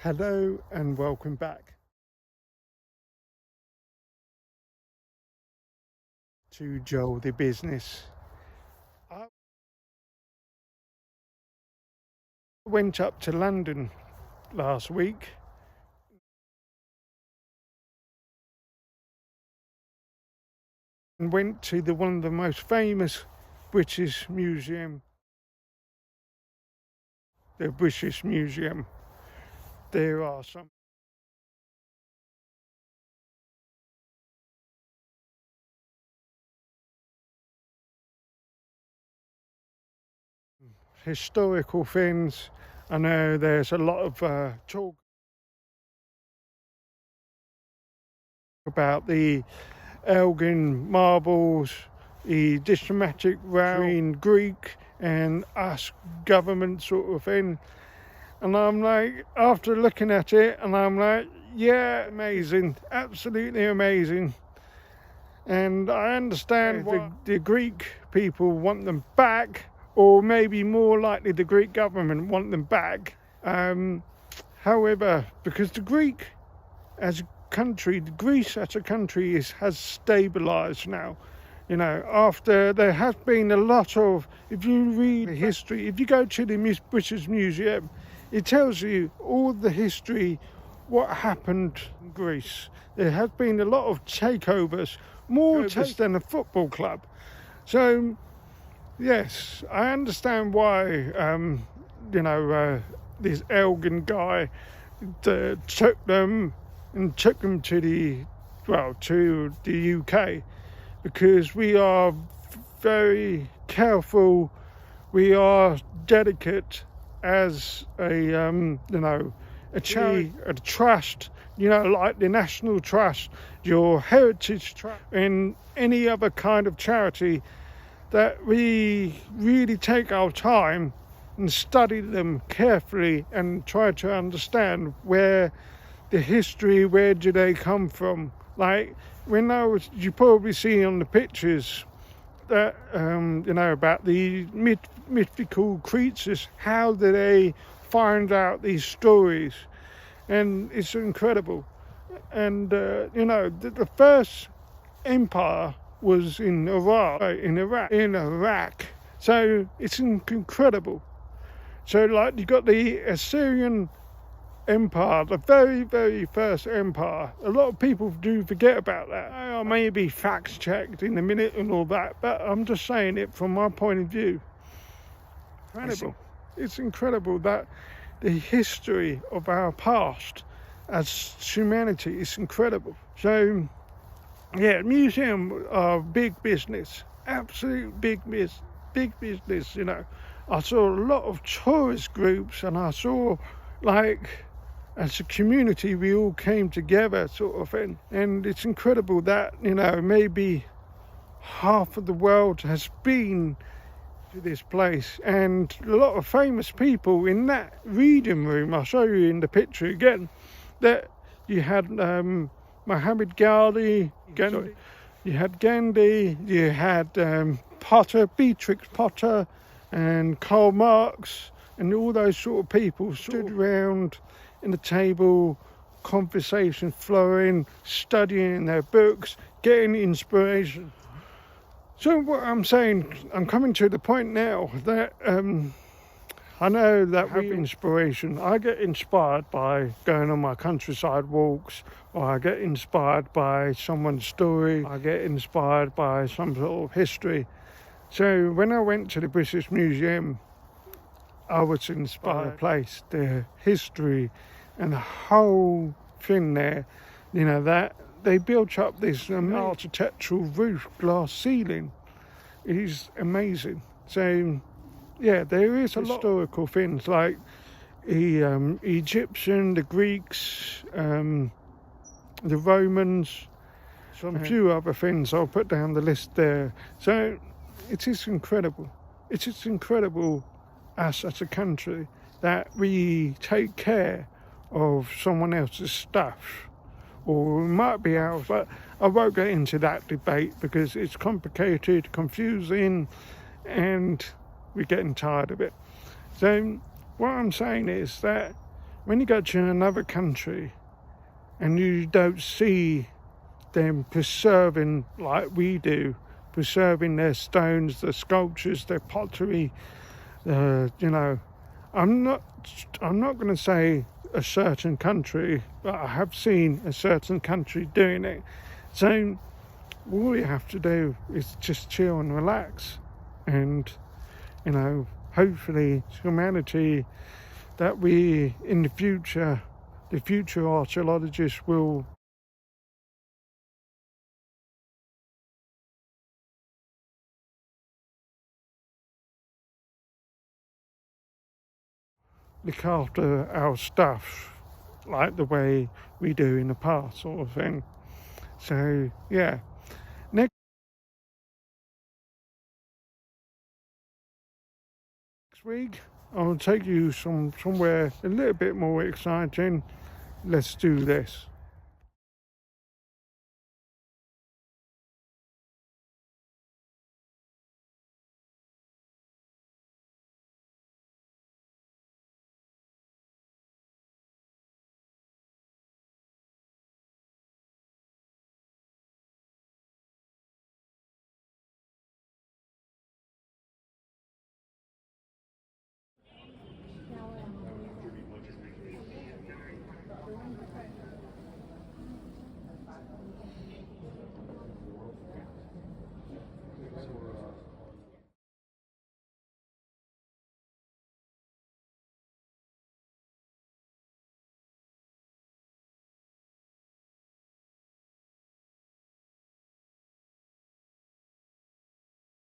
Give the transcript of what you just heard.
Hello and welcome back to Joel the Business. I went up to London last week and went to one of the most famous British museum, the British Museum. There are some historical things. I know there's a lot of talk about the Elgin marbles, the diplomatic row between Greek and us government sort of thing. And I'm like, after looking at it, and I'm like, yeah, amazing, absolutely amazing. And I understand the Greek people want them back, or maybe more likely the Greek government want them back. However, because the Greek as a country, Greece as a country has stabilised now. You know, after there has been a lot of, if you read the history, if you go to the British Museum, it tells you all the history, what happened in Greece. There have been a lot of takeovers, more than a football club. So, yes, I understand why, this Elgin guy took them to the UK, because we are very careful, we are delicate as a charity, a trust, like the National Trust, your Heritage Trust, and any other kind of charity, that we really take our time and study them carefully and try to understand where the history, where do they come from. Like you probably see on the pictures that about the mythical creatures, how do they find out these stories, and it's incredible. And the first empire was in Iraq, so it's incredible. So like you got the Assyrian Empire, the very, very first empire. A lot of people do forget about that. I may be facts checked in a minute and all that, but I'm just saying it from my point of view. Incredible. It's incredible that the history of our past as humanity is incredible. So, yeah, museum are big business, absolute big business. I saw a lot of tourist groups, and I saw as a community, we all came together sort of thing. And it's incredible that, maybe half of the world has been to this place. And a lot of famous people in that reading room, I'll show you in the picture again, that you had Muhammad Gandhi, you had Gandhi, you had Beatrix Potter, and Karl Marx, and all those sort of people stood around in the table, conversation flowing, studying their books, getting inspiration. So what I'm saying, I'm coming to the point now that I know that we inspiration. I get inspired by going on my countryside walks, or I get inspired by someone's story, I get inspired by some sort of history. So when I went to the British Museum, I was inspired by the place, the history, and the whole thing there. That they built up this architectural roof, glass ceiling. It is amazing. So, yeah, there is a lot of historical things like the Egyptian, the Greeks, the Romans, a few other things. I'll put down the list there. So it is incredible. It is incredible, us as a country, that we take care of someone else's stuff, or it might be ours, but I won't get into that debate because it's complicated, confusing, and we're getting tired of it. So what I'm saying is that when you go to another country and you don't see them preserving like we do, preserving their stones, their sculptures, their pottery, I'm not going to say a certain country, but I have seen a certain country doing it. So all you have to do is just chill and relax, and hopefully humanity, that we in the future archaeologists will look after our stuff like the way we do in the past, sort of thing. So yeah, next week I'll take you somewhere a little bit more exciting. Let's do this.